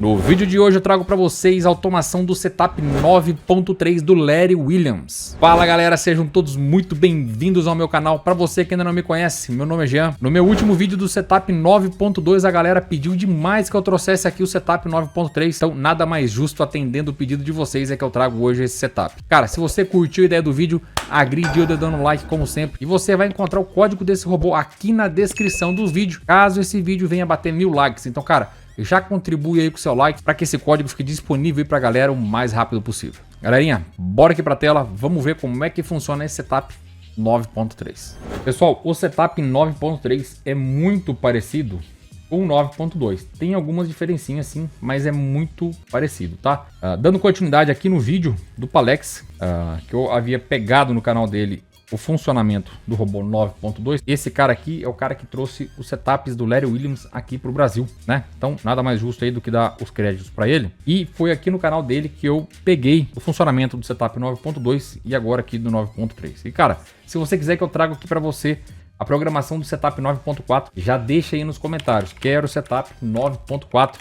No vídeo de hoje eu trago para vocês a automação do setup 9.3 do Larry Williams. Fala galera, sejam todos muito bem-vindos ao meu canal. Para você que ainda não me conhece, meu nome é Jean. No meu último vídeo do setup 9.2 a galera pediu demais que eu trouxesse aqui o setup 9.3, então nada mais justo atendendo o pedido de vocês é que eu trago hoje esse setup. Cara, se você curtiu a ideia do vídeo, agride o dedo no like como sempre e você vai encontrar o código desse robô aqui na descrição do vídeo, caso esse vídeo venha bater 1000 likes. Então cara, já contribui aí com o seu like para que esse código fique disponível para a galera o mais rápido possível. Galerinha, bora aqui para a tela, vamos ver como é que funciona esse setup 9.3. Pessoal, o setup 9.3 é muito parecido com o 9.2. Tem algumas diferencinhas sim, mas é muito parecido, tá? Dando continuidade aqui no vídeo do Palex, que eu havia pegado no canal dele o funcionamento do robô 9.2. Esse cara aqui é o cara que trouxe os setups do Larry Williams aqui para o Brasil, né? Então nada mais justo aí do que dar os créditos para ele. E foi aqui no canal dele que eu peguei o funcionamento do setup 9.2 e agora aqui do 9.3. E cara, se você quiser que eu traga aqui para você a programação do setup 9.4, já deixa aí nos comentários. Quero o setup 9.4.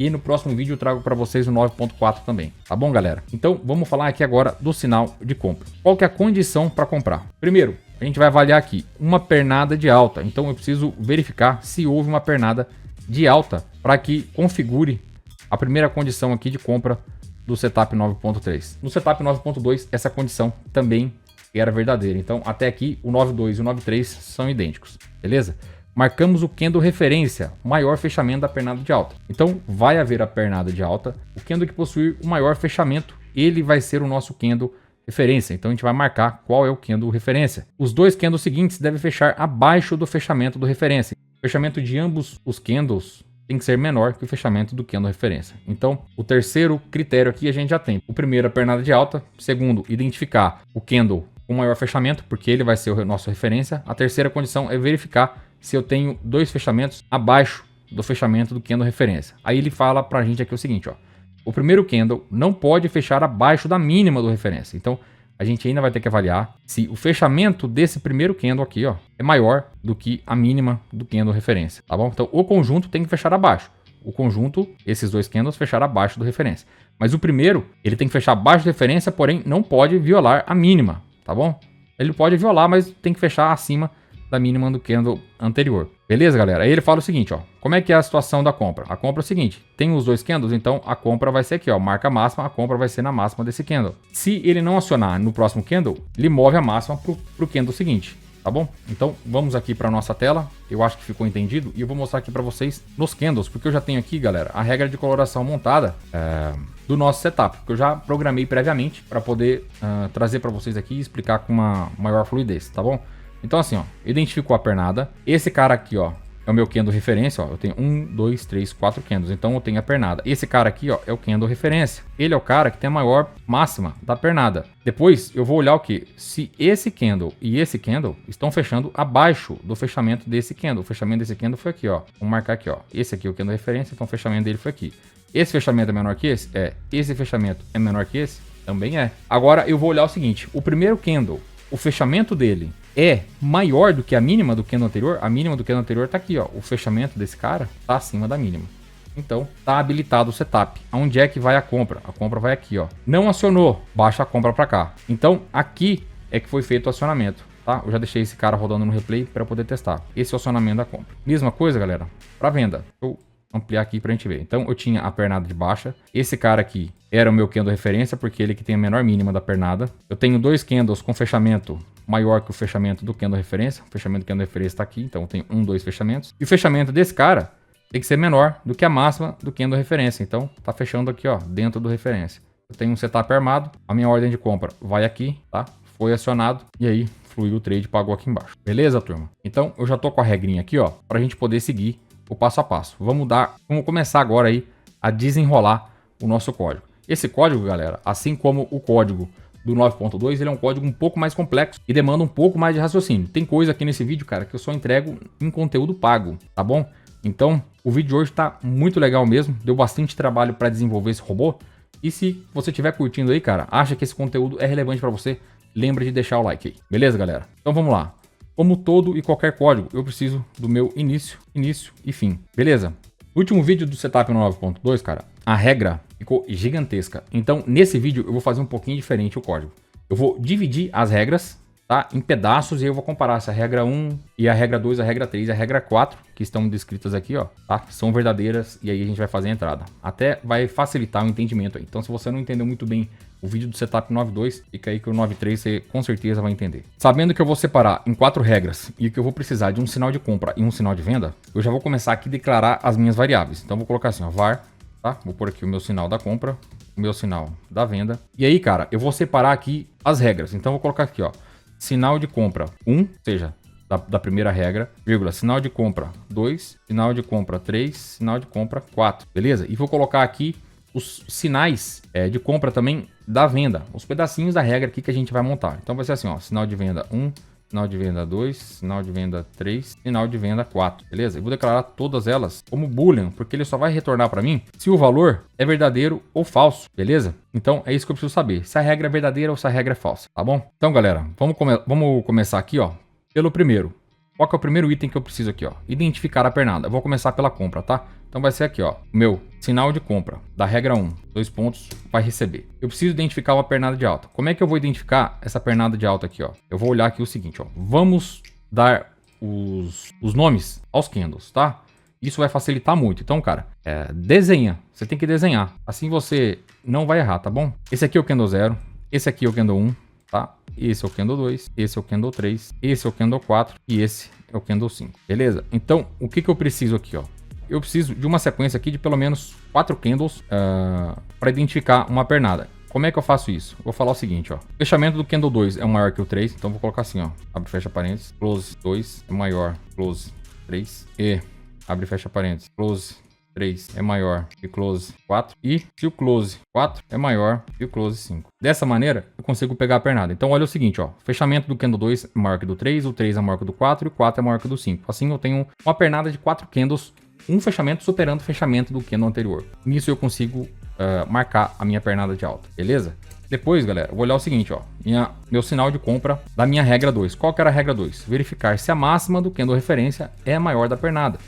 E no próximo vídeo eu trago para vocês o 9.4 também, tá bom galera? Então vamos falar aqui agora do sinal de compra. Qual que é a condição para comprar? Primeiro, a gente vai avaliar aqui uma pernada de alta. Então eu preciso verificar se houve uma pernada de alta para que configure a primeira condição aqui de compra do setup 9.3. No setup 9.2 essa condição também era verdadeira. Então até aqui o 9.2 e o 9.3 são idênticos, beleza? Marcamos o candle referência, maior fechamento da pernada de alta. Então vai haver a pernada de alta, o candle que possuir o maior fechamento, ele vai ser o nosso candle referência. Então a gente vai marcar qual é o candle referência. Os dois candles seguintes devem fechar abaixo do fechamento do referência. O fechamento de ambos os candles tem que ser menor que o fechamento do candle referência. Então o terceiro critério aqui a gente já tem. O primeiro, a pernada de alta. Segundo, identificar o candle com maior fechamento, porque ele vai ser o nosso referência. A terceira condição é verificar se eu tenho dois fechamentos abaixo do fechamento do candle referência. Aí ele fala pra gente aqui o seguinte, ó. O primeiro candle não pode fechar abaixo da mínima do referência. Então, a gente ainda vai ter que avaliar se o fechamento desse primeiro candle aqui, ó, é maior do que a mínima do candle referência, tá bom? Então, o conjunto tem que fechar abaixo. O conjunto, esses dois candles, fechar abaixo do referência. Mas o primeiro, ele tem que fechar abaixo da referência, porém não pode violar a mínima, tá bom? Ele pode violar, mas tem que fechar acima da mínima do candle anterior. Beleza, galera? Aí ele fala o seguinte, ó. Como é que é a situação da compra? A compra é o seguinte, tem os dois candles, então a compra vai ser aqui, ó. Marca máxima, a compra vai ser na máxima desse candle. Se ele não acionar no próximo candle, ele move a máxima pro candle seguinte, tá bom? Então vamos aqui para nossa tela. Eu acho que ficou entendido e eu vou mostrar aqui para vocês nos candles, porque eu já tenho aqui, galera, a regra de coloração montada do nosso setup, que eu já programei previamente para poder trazer para vocês aqui e explicar com uma maior fluidez, tá bom? Então assim, ó, identificou a pernada. Esse cara aqui, ó, é o meu candle referência, ó. Eu tenho 1, 2, 3, 4 candles, então eu tenho a pernada. Esse cara aqui, ó, é o candle referência. Ele é o cara que tem a maior máxima da pernada. Depois eu vou olhar o que? Se esse candle e esse candle estão fechando abaixo do fechamento desse candle. O fechamento desse candle foi aqui, ó. Vamos marcar aqui, ó. Esse aqui é o candle referência, então o fechamento dele foi aqui. Esse fechamento é menor que esse? É. Esse fechamento é menor que esse? Também é. Agora eu vou olhar o seguinte, o primeiro candle, o fechamento dele é maior do que a mínima do candle anterior. A mínima do candle anterior tá aqui, ó. O fechamento desse cara tá acima da mínima. Então tá habilitado o setup. Aonde é que vai a compra? A compra vai aqui, ó. Não acionou, baixa a compra para cá. Então aqui é que foi feito o acionamento, tá? Eu já deixei esse cara rodando no replay para poder testar. Esse é o acionamento da compra. Mesma coisa, galera, para venda. Eu ampliar aqui pra gente ver. Então eu tinha a pernada de baixa. Esse cara aqui era o meu candle referência, porque ele que tem a menor mínima da pernada. Eu tenho dois candles com fechamento maior que o fechamento do candle referência. O fechamento do candle referência está aqui, então eu tenho 1, 2 fechamentos. E o fechamento desse cara tem que ser menor do que a máxima do candle referência. Então tá fechando aqui, ó, dentro do referência. Eu tenho um setup armado, a minha ordem de compra vai aqui, tá? Foi acionado e aí fluiu o trade, pagou aqui embaixo. Beleza, turma? Então eu já tô com a regrinha aqui, ó, pra gente poder seguir o passo a passo. Vamos começar agora aí a desenrolar o nosso código. Esse código, galera, assim como o código do 9.2, ele é um código um pouco mais complexo e demanda um pouco mais de raciocínio. Tem coisa aqui nesse vídeo, cara, que eu só entrego em conteúdo pago, tá bom? Então, o vídeo de hoje tá muito legal mesmo, deu bastante trabalho para desenvolver esse robô. E se você estiver curtindo aí, cara, acha que esse conteúdo é relevante para você, lembra de deixar o like aí. Beleza, galera? Então vamos lá. Como todo e qualquer código, eu preciso do meu início e fim. Beleza? No último vídeo do setup 9.2, cara, a regra ficou gigantesca. Então, nesse vídeo, eu vou fazer um pouquinho diferente o código. Eu vou dividir as regras, tá, em pedaços, e eu vou comparar essa regra 1 e a regra 2, a regra 3 e a regra 4, que estão descritas aqui, ó, tá? São verdadeiras, e aí a gente vai fazer a entrada. Até vai facilitar o entendimento aí. Então, se você não entendeu muito bem o vídeo do setup 9.2, fica aí que o 9.3 você com certeza vai entender. Sabendo que eu vou separar em 4 regras e que eu vou precisar de um sinal de compra e um sinal de venda, eu já vou começar aqui a declarar as minhas variáveis. Então, vou colocar assim, ó, var, tá? Vou pôr aqui o meu sinal da compra, o meu sinal da venda. E aí, cara, eu vou separar aqui as regras. Então, vou colocar aqui, ó, sinal de compra 1, ou seja, da primeira regra, vírgula, sinal de compra 2, sinal de compra 3, sinal de compra 4, beleza? E vou colocar aqui os sinais de compra também da venda, os pedacinhos da regra aqui que a gente vai montar. Então vai ser assim, ó, sinal de venda 1, sinal de venda 2, sinal de venda 3, sinal de venda 4, beleza? Eu vou declarar todas elas como boolean, porque ele só vai retornar para mim se o valor é verdadeiro ou falso, beleza? Então é isso que eu preciso saber, se a regra é verdadeira ou se a regra é falsa, tá bom? Então, galera, vamos começar aqui, ó, pelo primeiro. Qual que é o primeiro item que eu preciso aqui, ó? Identificar a pernada. Eu vou começar pela compra, tá? Então vai ser aqui, ó, o meu sinal de compra da regra 1, 2 pontos, vai receber. Eu preciso identificar uma pernada de alta. Como é que eu vou identificar essa pernada de alta aqui, ó? Eu vou olhar aqui o seguinte, ó. Vamos dar os nomes aos candles, tá? Isso vai facilitar muito. Então, cara, desenha. Você tem que desenhar. Assim você não vai errar, tá bom? Esse aqui é o candle 0, esse aqui é o candle 1, tá? Esse é o candle 2, esse é o candle 3, esse é o candle 4 e esse é o candle 5, beleza? Então, o que eu preciso aqui, ó? Eu preciso de uma sequência aqui de pelo menos 4 candles para identificar uma pernada. Como é que eu faço isso? Vou falar o seguinte, ó. Fechamento do candle 2 é maior que o 3, então vou colocar assim, ó. Abre e fecha parênteses. Close 2 é maior, close 3. E abre e fecha parênteses. Close 3 é maior que close 4 e se o close 4 é maior que o close 5. Dessa maneira, eu consigo pegar a pernada. Então, olha o seguinte, ó. Fechamento do candle 2 é maior que do 3, o 3 é maior que do 4 e o 4 é maior que do 5. Assim, eu tenho uma pernada de 4 candles, um fechamento superando o fechamento do candle anterior. Nisso, eu consigo marcar a minha pernada de alta, beleza? Depois, galera, eu vou olhar o seguinte, ó. Meu sinal de compra da minha regra 2. Qual que era a regra 2? Verificar se a máxima do candle referência é maior da pernada.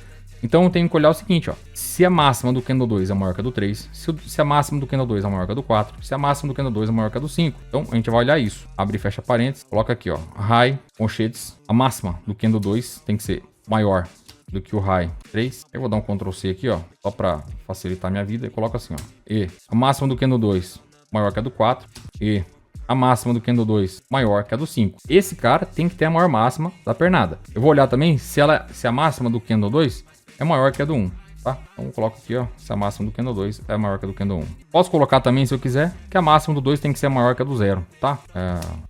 Então eu tenho que olhar o seguinte, ó. Se a máxima do candle 2 é maior que a do 3, se a máxima do candle 2 é maior que a do 4, se a máxima do candle 2 é maior que a do 5. Então a gente vai olhar isso. Abre e fecha parênteses, coloca aqui, ó. High com shades. A máxima do candle 2 tem que ser maior do que o high 3. Eu vou dar um Ctrl C aqui, ó, só para facilitar minha vida e coloco assim, ó. E a máxima do candle 2 maior que a do 4 e a máxima do candle 2 maior que a do 5. Esse cara tem que ter a maior máxima da pernada. Eu vou olhar também se a máxima do candle 2 é maior que a do 1, tá? Então eu coloco aqui, ó, se a máxima do candle 2 é maior que a do candle 1. Posso colocar também, se eu quiser, que a máxima do 2 tem que ser maior que a do 0, tá?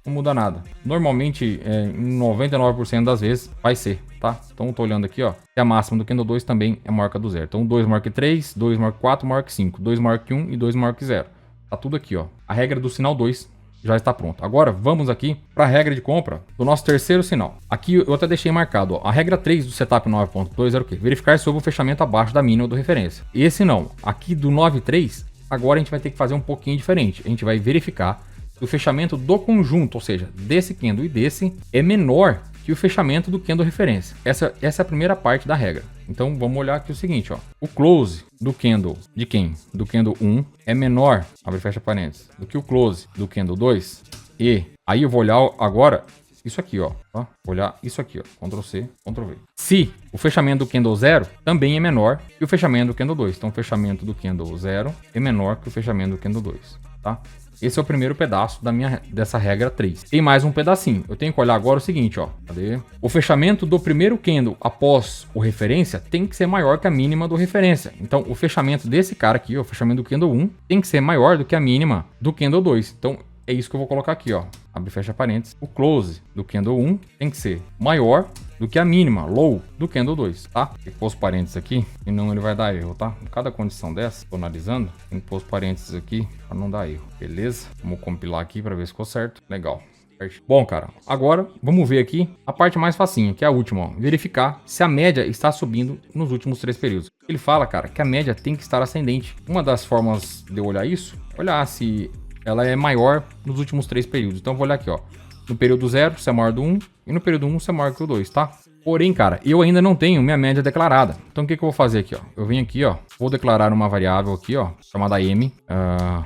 Não muda nada. Normalmente, em 99% das vezes, vai ser, tá? Então eu tô olhando aqui, ó, que a máxima do candle 2 também é maior que a do 0. Então 2 maior que 3, 2 maior que 4, maior que 5, 2 maior que 1 e 2 maior que 0. Tá tudo aqui, ó. A regra do sinal 2 já está pronto. Agora vamos aqui para a regra de compra do nosso terceiro sinal. Aqui eu até deixei marcado, ó, a regra 3 do setup 9.2 era o quê? Verificar sobre o fechamento abaixo da mínima do referência. Esse não. Aqui do 9.3, agora a gente vai ter que fazer um pouquinho diferente. A gente vai verificar se o fechamento do conjunto, ou seja, desse candle e desse, é menor que o fechamento do candle referência. Essa é a primeira parte da regra. Então vamos olhar aqui o seguinte, ó. O close do candle de quem? Do candle 1 é menor, abre e fecha parênteses, do que o close do candle 2. E aí eu vou olhar agora isso aqui, ó. Vou olhar isso aqui, ó. Ctrl C, Ctrl V. Se o fechamento do candle 0 também é menor que o fechamento do candle 2. Então o fechamento do candle 0 é menor que o fechamento do candle 2, tá? Esse é o primeiro pedaço dessa regra 3. Tem mais um pedacinho. Eu tenho que olhar agora o seguinte, ó. Cadê? O fechamento do primeiro candle após o referência tem que ser maior que a mínima do referência. Então, o fechamento desse cara aqui, ó, o fechamento do candle 1, tem que ser maior do que a mínima do candle 2. Então, é isso que eu vou colocar aqui, ó. Abre e fecha parênteses. O close do candle 1 tem que ser maior do que a mínima, low, do candle 2, tá? Tem que pôr os parênteses aqui, senão ele vai dar erro, tá? Em cada condição dessa, tô analisando, tem que pôr os parênteses aqui para não dar erro, beleza? Vamos compilar aqui para ver se ficou certo. Legal. Bom, cara, agora vamos ver aqui a parte mais facinha, que é a última, ó. Verificar se a média está subindo nos últimos 3 períodos. Ele fala, cara, que a média tem que estar ascendente. Uma das formas de eu olhar isso, olhar se ela é maior nos últimos 3 períodos. Então eu vou olhar aqui, ó. No período 0, se é maior do 1, e no período 1, se é maior que o 2, tá? Porém, cara, eu ainda não tenho minha média declarada. Então o que eu vou fazer aqui, ó? Eu venho aqui, ó, vou declarar uma variável aqui, ó, chamada m.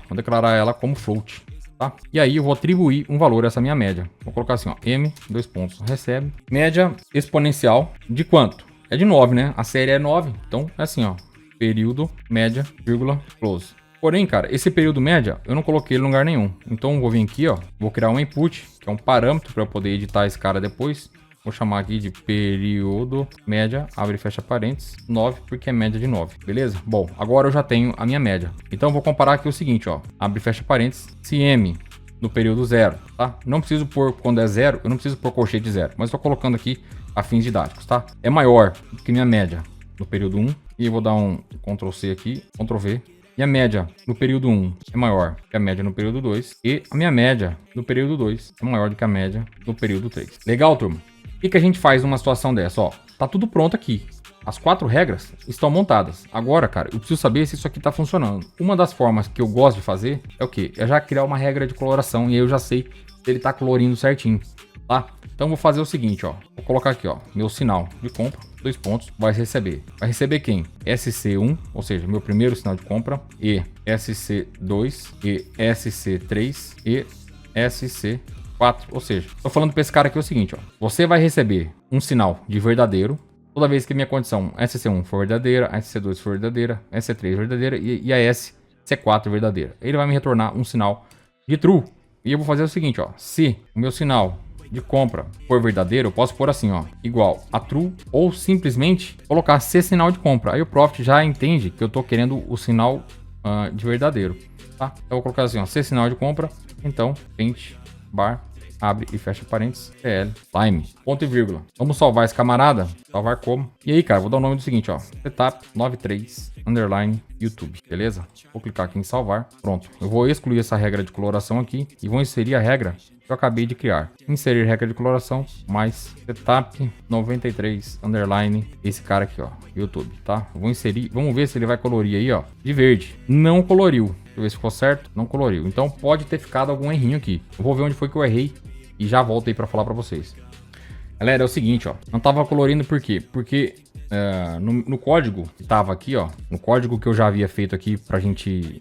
Vou declarar ela como float, tá? E aí eu vou atribuir um valor a essa minha média. Vou colocar assim, ó, m, dois pontos, recebe. Média exponencial de quanto? É de 9, né? A série é 9, então é assim, ó, período, média, vírgula, close. Porém, cara, esse período média, eu não coloquei ele em lugar nenhum. Então eu vou vir aqui, ó, vou criar um input, que é um parâmetro para eu poder editar esse cara depois. Vou chamar aqui de período média, abre e fecha parênteses, 9, porque é média de 9, beleza? Bom, agora eu já tenho a minha média. Então eu vou comparar aqui o seguinte, ó, abre e fecha parênteses, se m no período 0, tá? Não preciso pôr quando é 0, eu não preciso pôr colchete 0, mas estou colocando aqui a fins didáticos, tá? É maior do que minha média no período 1, e eu vou dar um Ctrl C aqui, Ctrl V. E a média no período 1 é maior que a média no período 2. E a minha média no período 2 é maior do que a média no período 3. Legal, turma? O que a gente faz numa situação dessa? Ó, tá tudo pronto aqui. As 4 regras estão montadas. Agora, cara, eu preciso saber se isso aqui tá funcionando. Uma das formas que eu gosto de fazer é o quê? É já criar uma regra de coloração. E aí eu já sei se ele tá colorindo certinho, tá? Então vou fazer o seguinte, ó. Vou colocar aqui, ó, meu sinal de compra, dois pontos, vai receber. Vai receber quem? SC1, ou seja, meu primeiro sinal de compra, e SC2, e SC3, e SC4, ou seja, tô falando para esse cara aqui o seguinte, ó. Você vai receber um sinal de verdadeiro toda vez que minha condição SC1 for verdadeira, a SC2 for verdadeira, a SC3 verdadeira e a SC4 verdadeira. Ele vai me retornar um sinal de true. E eu vou fazer o seguinte, ó. Se o meu sinal de compra for verdadeiro, eu posso pôr assim, ó, igual a true, ou simplesmente colocar C sinal de compra. Aí o Profit já entende que eu tô querendo o sinal de verdadeiro, tá? Eu vou colocar assim, ó, C sinal de compra, então, paint, bar, abre e fecha parênteses, CL, time, ponto e vírgula. Vamos salvar esse camarada, salvar como. E aí, cara, vou dar o nome do seguinte, ó, setup 93 underline YouTube, beleza? Vou clicar aqui em salvar, pronto. Eu vou excluir essa regra de coloração aqui e vou inserir a regra que eu acabei de criar. Inserir regra de coloração mais setup 93 underline esse cara aqui, ó, YouTube, tá? Eu vou inserir, vamos ver se ele vai colorir aí, ó, de verde. Não coloriu. Deixa eu ver se ficou certo. Não coloriu. Então pode ter ficado algum errinho aqui. Eu vou ver onde foi que eu errei e já volto aí para falar para vocês. Galera, é o seguinte, ó. Não tava colorindo por quê? Porque no código que tava aqui, ó, no código que eu já havia feito aqui pra gente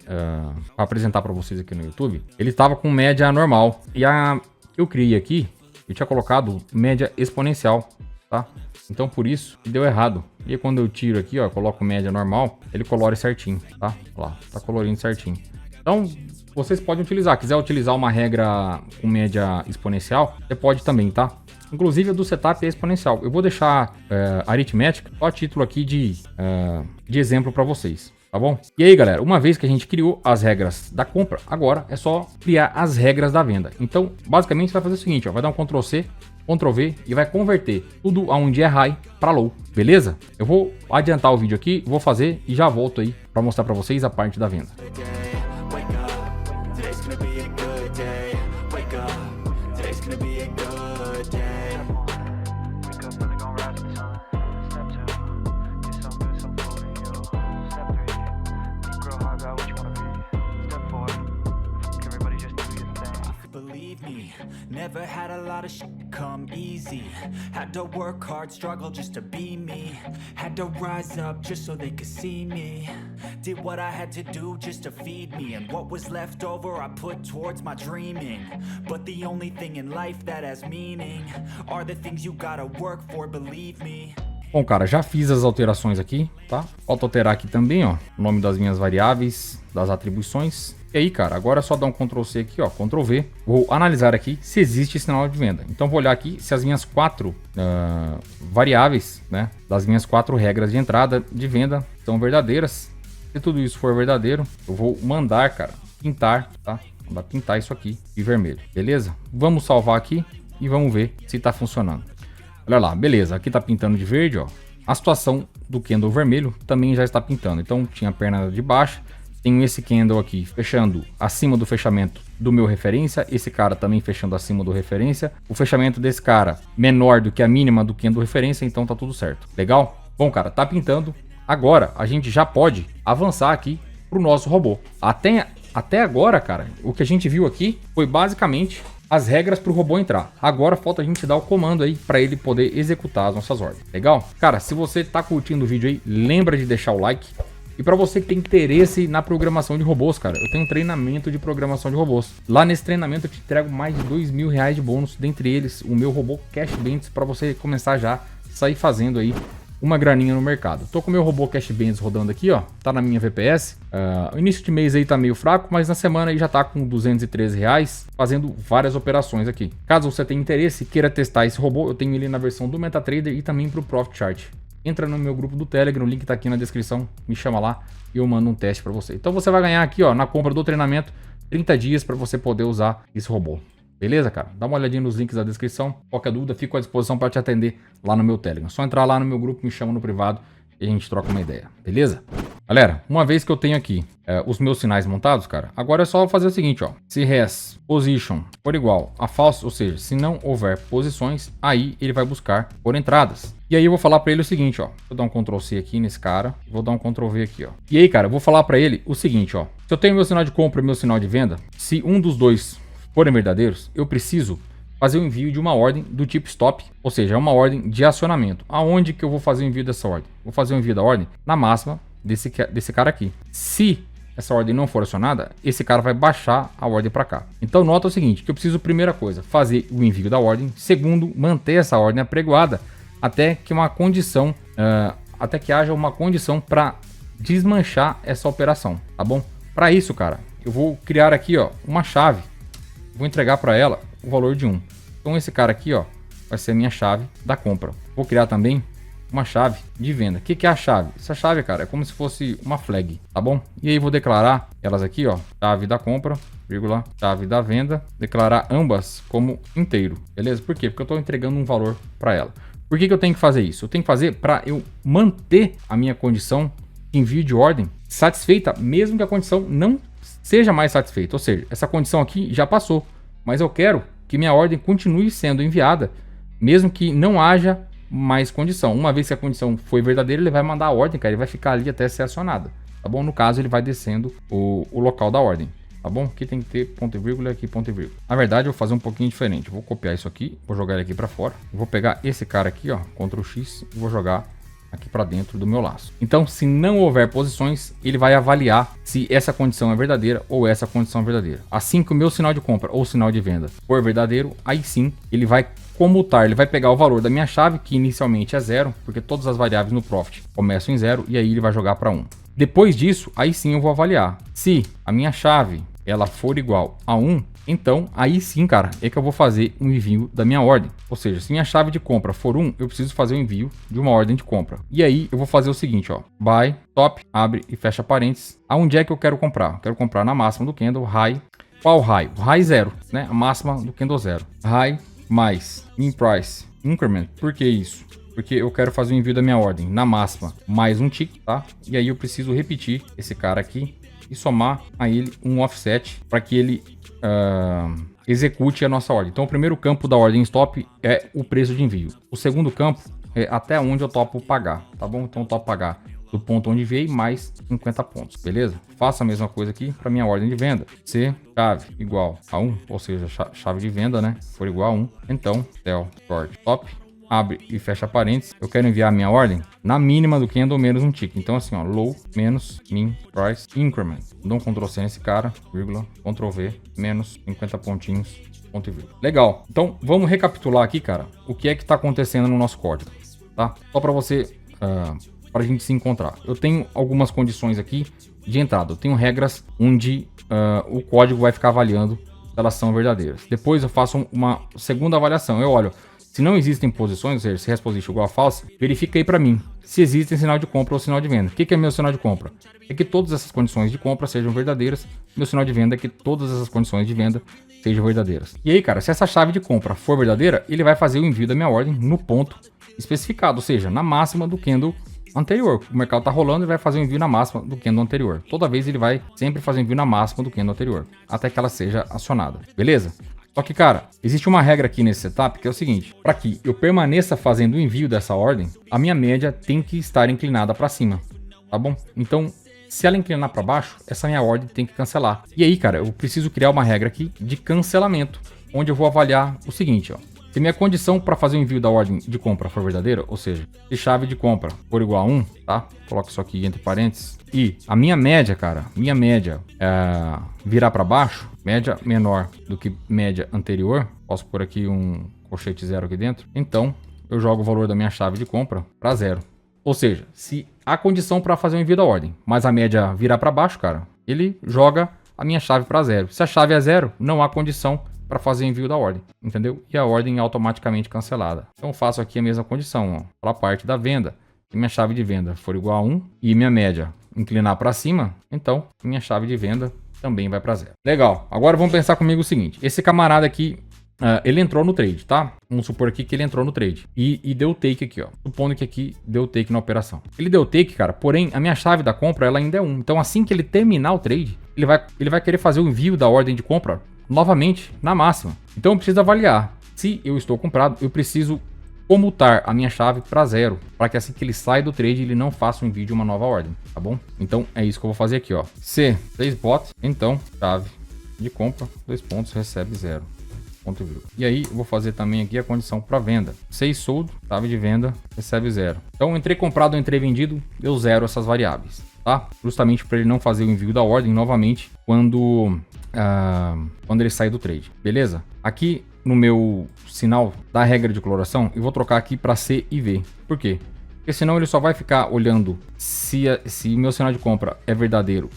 apresentar pra vocês aqui no YouTube, ele tava com média normal. E a que eu criei aqui, eu tinha colocado média exponencial, tá? Então por isso que deu errado. E aí, quando eu tiro aqui, ó, coloco média normal, ele colore certinho, tá? Olha lá, tá colorindo certinho. Então, vocês podem utilizar. Quiser utilizar uma regra com média exponencial, você pode também, tá? Inclusive a do setup é exponencial. Eu vou deixar aritmética só a título aqui de exemplo para vocês, tá bom? E aí, galera, uma vez que a gente criou as regras da compra, agora é só criar as regras da venda. Então, basicamente, você vai fazer o seguinte, ó, vai dar um Ctrl C, Ctrl V e vai converter tudo aonde é high para low, beleza? Eu vou adiantar o vídeo aqui, vou fazer e já volto aí para mostrar para vocês a parte da venda. Never had a lot of shit come easy. Had to work hard, struggle just to be me. Had to rise up just so they could see me. Did what I had to do just to feed me. And what was left over I put towards my dreaming. But the only thing in life that has meaning are the things you gotta work for, believe me. Bom, cara, já fiz as alterações aqui, tá? Falta alterar aqui também, ó, o nome das minhas variáveis, das atribuições. E aí, cara, agora é só dar um Ctrl C aqui, ó, Ctrl V. Vou analisar aqui se existe sinal de venda. Então, vou olhar aqui se as minhas 4 variáveis, né, das minhas 4 regras de entrada de venda são verdadeiras. Se tudo isso for verdadeiro, eu vou mandar, cara, pintar, tá? Mandar pintar isso aqui de vermelho, beleza? Vamos salvar aqui e vamos ver se tá funcionando. Olha lá, beleza, aqui tá pintando de verde, ó. A situação do candle vermelho também já está pintando. Então, tinha a perna de baixo. Tenho esse candle aqui fechando acima do fechamento do meu referência. Esse cara também fechando acima do referência. O fechamento desse cara menor do que a mínima do candle referência. Então tá tudo certo. Legal? Bom, cara, tá pintando. Agora a gente já pode avançar aqui pro nosso robô. Até até agora, cara, o que a gente viu aqui foi basicamente as regras para o robô entrar. Agora falta a gente dar o comando aí para ele poder executar as nossas ordens. Legal? Cara, se você tá curtindo o vídeo aí, lembra de deixar o like. E para você que tem interesse na programação de robôs, cara, eu tenho um treinamento de programação de robôs. Lá nesse treinamento eu te entrego mais de R$2.000 de bônus, dentre eles o meu robô Cash Bandits, para você começar já a sair fazendo aí uma graninha no mercado. Tô com o meu robô Cash Bandits rodando aqui, ó, tá na minha VPS. O início de mês aí tá meio fraco, mas na semana aí já tá com R$213, fazendo várias operações aqui. Caso você tenha interesse e queira testar esse robô, eu tenho ele na versão do MetaTrader e também pro Profit Chart. Entra no meu grupo do Telegram, o link tá aqui na descrição, me chama lá e eu mando um teste para você. Então você vai ganhar aqui, ó, na compra do treinamento, 30 dias para você poder usar esse robô. Beleza, cara? Dá uma olhadinha nos links da descrição. Qualquer dúvida, fico à disposição para te atender lá no meu Telegram. Só entrar lá no meu grupo, me chama no privado e a gente troca uma ideia. Beleza? Galera, uma vez que eu tenho aqui os meus sinais montados, cara, agora é só fazer o seguinte, ó. Se res position for igual a false, ou seja, se não houver posições, aí ele vai buscar por entradas. E aí eu vou falar para ele o seguinte, ó. Vou dar um Ctrl C aqui nesse cara, vou dar um Ctrl V aqui, ó. E aí, cara, eu vou falar para ele o seguinte, ó. Se eu tenho meu sinal de compra e meu sinal de venda, se um dos dois forem verdadeiros, eu preciso fazer o envio de uma ordem do tipo stop, ou seja, é uma ordem de acionamento. Aonde que eu vou fazer o envio dessa ordem? Vou fazer o envio da ordem na máxima desse cara aqui. Se essa ordem não for acionada, esse cara vai baixar a ordem para cá. Então nota o seguinte, que eu preciso, primeira coisa, fazer o envio da ordem. Segundo, manter essa ordem apregoada até que haja uma condição para desmanchar essa operação, tá bom? Para isso, cara, eu vou criar aqui, ó, uma chave. Vou entregar para ela o valor de 1. Então esse cara aqui, ó, vai ser a minha chave da compra. Vou criar também uma chave de venda. O que é a chave? Essa chave, cara, é como se fosse uma flag, tá bom? E aí vou declarar elas aqui, ó, chave da compra, vírgula, chave da venda, declarar ambas como inteiro, beleza? Por quê? Porque eu estou entregando um valor para ela. Por que eu tenho que fazer isso? Eu tenho que fazer para eu manter a minha condição de envio de ordem satisfeita, mesmo que a condição não seja mais satisfeita. Ou seja, essa condição aqui já passou, mas eu quero que minha ordem continue sendo enviada, mesmo que não haja mais condição. Uma vez que a condição foi verdadeira, ele vai mandar a ordem, cara, ele vai ficar ali até ser acionada, tá bom? No caso, ele vai descendo o local da ordem, tá bom? Aqui tem que ter ponto e vírgula, aqui ponto e vírgula. Na verdade, eu vou fazer um pouquinho diferente. Eu vou copiar isso aqui, vou jogar ele aqui para fora. Vou pegar esse cara aqui, ó, Ctrl X, e vou jogar aqui para dentro do meu laço. Então, se não houver posições, ele vai avaliar se essa condição é verdadeira ou essa condição é verdadeira. Assim que o meu sinal de compra ou sinal de venda for verdadeiro, aí sim ele vai comutar, ele vai pegar o valor da minha chave, que inicialmente é 0, porque todas as variáveis no Profit começam em 0, e aí ele vai jogar para 1. Depois disso, aí sim eu vou avaliar. Se a minha chave ela for igual a 1, então aí sim, cara, é que eu vou fazer um envio da minha ordem. Ou seja, se minha chave de compra for 1, eu preciso fazer o envio de uma ordem de compra. E aí eu vou fazer o seguinte, ó, buy, top, abre e fecha parênteses. Aonde é que eu quero comprar? Eu quero comprar na máxima do candle, high. Qual high? O high 0, né? A máxima do candle 0. High mais in price increment. Por que isso? Porque eu quero fazer o envio da minha ordem na máxima mais um tick, tá? E aí eu preciso repetir esse cara aqui e somar a ele um offset para que ele execute a nossa ordem. Então o primeiro campo da ordem stop é o preço de envio. O segundo campo é até onde eu topo pagar, tá bom? Então eu topo pagar do ponto onde enviei mais 50 pontos, beleza? Faça a mesma coisa aqui para minha ordem de venda. Se chave igual a 1, ou seja, chave de venda, né, for igual a 1, então sell short top, abre e fecha parênteses. Eu quero enviar a minha ordem na mínima do candle menos um tick. Então assim, ó, low menos min price increment. Dou um Ctrl C nesse cara, vírgula, Ctrl V, menos 50 pontinhos, ponto e vírgula. Legal. Então vamos recapitular aqui, cara, o que é que está acontecendo no nosso código, tá? Só para você, para a gente se encontrar. Eu tenho algumas condições aqui de entrada. Eu tenho regras onde o código vai ficar avaliando se elas são verdadeiras. Depois eu faço uma segunda avaliação. Eu olho, se não existem posições, ou seja, se resposition igual a false, verifica aí para mim se existem sinal de compra ou sinal de venda. O que é meu sinal de compra? É que todas essas condições de compra sejam verdadeiras. Meu sinal de venda é que todas essas condições de venda sejam verdadeiras. E aí, cara, se essa chave de compra for verdadeira, ele vai fazer o envio da minha ordem no ponto especificado, ou seja, na máxima do candle anterior. O mercado está rolando e vai fazer o envio na máxima do candle anterior. Toda vez ele vai sempre fazer o envio na máxima do candle anterior, até que ela seja acionada. Beleza? Só que, cara, existe uma regra aqui nesse setup que é o seguinte: para que eu permaneça fazendo o envio dessa ordem, a minha média tem que estar inclinada para cima, tá bom? Então, Se ela inclinar para baixo, essa minha ordem tem que cancelar. E aí, cara, eu preciso criar uma regra aqui de cancelamento, onde eu vou avaliar o seguinte, ó. Se minha condição para fazer o envio da ordem de compra for verdadeira, ou seja, se chave de compra for igual a 1, tá? Coloco isso aqui entre parênteses. E a minha média, cara, virar para baixo, média menor do que média anterior, posso pôr aqui um colchete 0 aqui dentro, então eu jogo o valor da minha chave de compra para 0. Ou seja, se há condição para fazer o envio da ordem, mas a média virar para baixo, cara, ele joga a minha chave para 0. Se a chave é 0, não há condição para fazer o envio da ordem, entendeu? E a ordem é automaticamente cancelada. Então eu faço aqui a mesma condição, para a parte da venda. Se minha chave de venda for igual a 1 e minha média inclinar para cima, então minha chave de venda também vai para 0. Legal, agora vamos pensar comigo o seguinte, esse camarada aqui, ele entrou no trade, tá? Vamos supor aqui que ele entrou no trade e deu take aqui, ó. Supondo que aqui deu take na operação. Ele deu take, cara, porém a minha chave da compra ela ainda é 1. Então assim que ele terminar o trade, ele vai querer fazer o envio da ordem de compra novamente na máxima. Então eu preciso avaliar. Se eu estou comprado, eu preciso comutar a minha chave para 0, para que assim que ele sai do trade, ele não faça um envio de uma nova ordem, tá bom? Então é isso que eu vou fazer aqui, ó. Se 3 bot, então chave de compra, 2 pontos, recebe 0. E aí eu vou fazer também aqui a condição para venda. 6 sold, chave de venda, recebe 0. Então entrei comprado ou entrei vendido, deu 0 essas variáveis, tá? Justamente para ele não fazer o envio da ordem novamente quando ele sair do trade, beleza? Aqui no meu sinal da regra de coloração, eu vou trocar aqui para C e V. Por quê? Porque senão ele só vai ficar olhando se meu sinal de compra é verdadeiro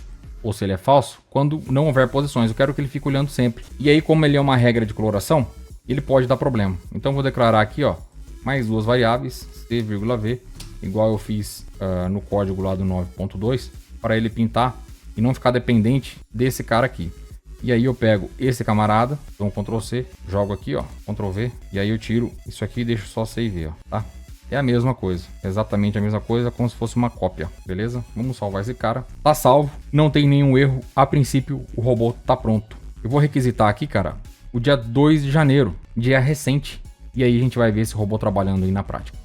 ou se ele é falso quando não houver posições. Eu quero que ele fique olhando sempre. E aí, como ele é uma regra de coloração, ele pode dar problema. Então vou declarar aqui, ó, mais duas variáveis, C,V, igual eu fiz no código lá do 9.2, para ele pintar e não ficar dependente desse cara aqui. E aí eu pego esse camarada, dou um Ctrl C, jogo aqui, ó, Ctrl V, e aí eu tiro isso aqui e deixo só C e V, ó, tá? É a mesma coisa, exatamente a mesma coisa, como se fosse uma cópia, beleza? Vamos salvar esse cara. Tá salvo, não tem nenhum erro, a princípio o robô tá pronto. Eu vou requisitar aqui, cara, o dia 2 de janeiro, dia recente, e aí a gente vai ver esse robô trabalhando aí na prática.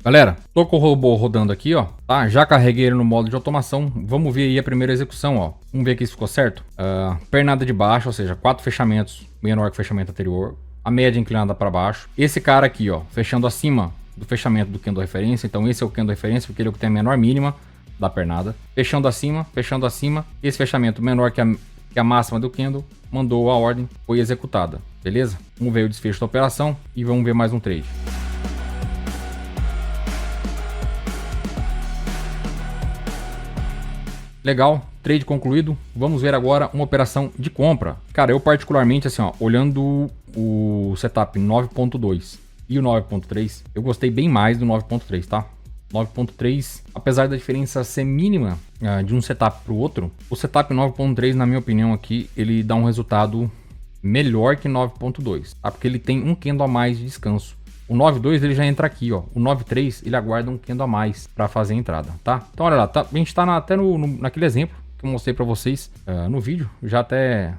Galera, tô com o robô rodando aqui, ó, tá? Já carreguei ele no modo de automação. Vamos ver aí a primeira execução, ó. Vamos ver aqui se ficou certo. Pernada de baixo, ou seja, 4 fechamentos menor que o fechamento anterior. A média inclinada para baixo. Esse cara aqui, ó, fechando acima do fechamento do candle referência. Então esse é o candle referência, porque ele é o que tem a menor mínima da pernada. Fechando acima. Esse fechamento menor que a máxima do candle, mandou a ordem, foi executada, beleza? Vamos ver o desfecho da operação e vamos ver mais um trade. Legal, trade concluído. Vamos ver agora uma operação de compra. Cara, eu particularmente, assim, ó, olhando o setup 9.2 e o 9.3, eu gostei bem mais do 9.3, tá? 9.3, apesar da diferença ser mínima de um setup para o outro, o setup 9.3, na minha opinião aqui, ele dá um resultado melhor que 9.2, tá? Porque ele tem um candle a mais de descanso. O 9.2 ele já entra aqui, ó. O 9.3 ele aguarda um candle a mais para fazer a entrada, tá? Então olha lá, tá, a gente tá até naquele exemplo que eu mostrei para vocês no vídeo. Já até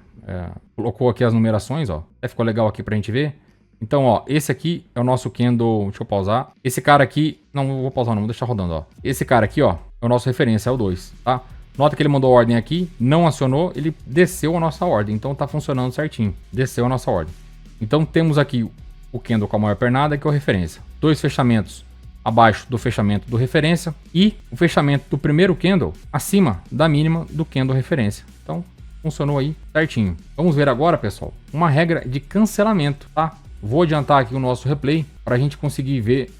colocou aqui as numerações, ó. Até ficou legal aqui pra gente ver. Então, ó, esse aqui é o nosso candle, deixa eu pausar. Esse cara aqui, não vou pausar não, vou deixar rodando, ó. Esse cara aqui, ó, é o nosso referência, é o 2, tá? Nota que ele mandou a ordem aqui, não acionou, ele desceu a nossa ordem. Então tá funcionando certinho, desceu a nossa ordem. Então temos aqui o candle com a maior pernada, que é o referência. 2 fechamentos abaixo do fechamento do referência e o fechamento do primeiro candle acima da mínima do candle referência. Então, funcionou aí certinho. Vamos ver agora, pessoal, uma regra de cancelamento, tá? Vou adiantar aqui o nosso replay para a gente conseguir ver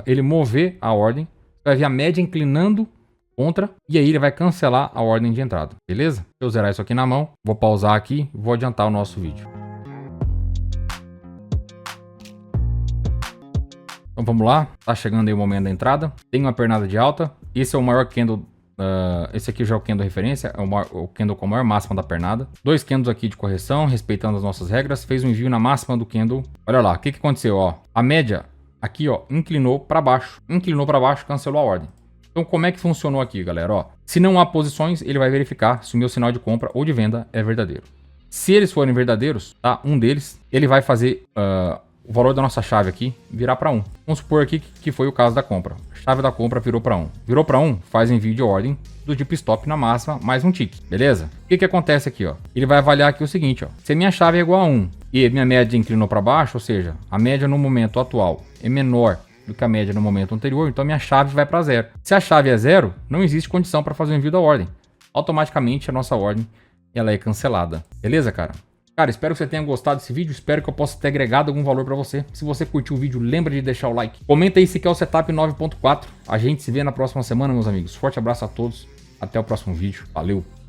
ele mover a ordem. Vai ver a média inclinando contra e aí ele vai cancelar a ordem de entrada, beleza? Deixa eu zerar isso aqui na mão, vou pausar aqui, vou adiantar o nosso vídeo. Então vamos lá, tá chegando aí o momento da entrada. Tem uma pernada de alta. Esse é o maior candle Esse aqui já é o candle referência, é o candle com a maior máxima da pernada. 2 candles aqui de correção, respeitando as nossas regras. Fez um envio na máxima do candle. Olha lá, o que aconteceu, ó. A média aqui, ó, inclinou para baixo. Inclinou para baixo, cancelou a ordem. Então, como é que funcionou aqui, galera? Ó, se não há posições, ele vai verificar se o meu sinal de compra ou de venda é verdadeiro. Se eles forem verdadeiros, tá? Um deles, ele vai fazer o valor da nossa chave aqui virar para 1. Vamos supor aqui que foi o caso da compra. A chave da compra virou para 1. Virou para 1, faz envio de ordem do dip stop na máxima, mais um tique, beleza? O que acontece aqui, ó? Ele vai avaliar aqui o seguinte, ó. Se a minha chave é igual a 1 e minha média inclinou para baixo, ou seja, a média no momento atual é menor do que a média no momento anterior, então minha chave vai para 0. Se a chave é 0, não existe condição para fazer o envio da ordem. Automaticamente a nossa ordem ela é cancelada. Beleza, cara? Cara, espero que você tenha gostado desse vídeo, espero que eu possa ter agregado algum valor para você. Se você curtiu o vídeo, lembra de deixar o like. Comenta aí se quer o setup 9.4. A gente se vê na próxima semana, meus amigos. Forte abraço a todos, até o próximo vídeo. Valeu!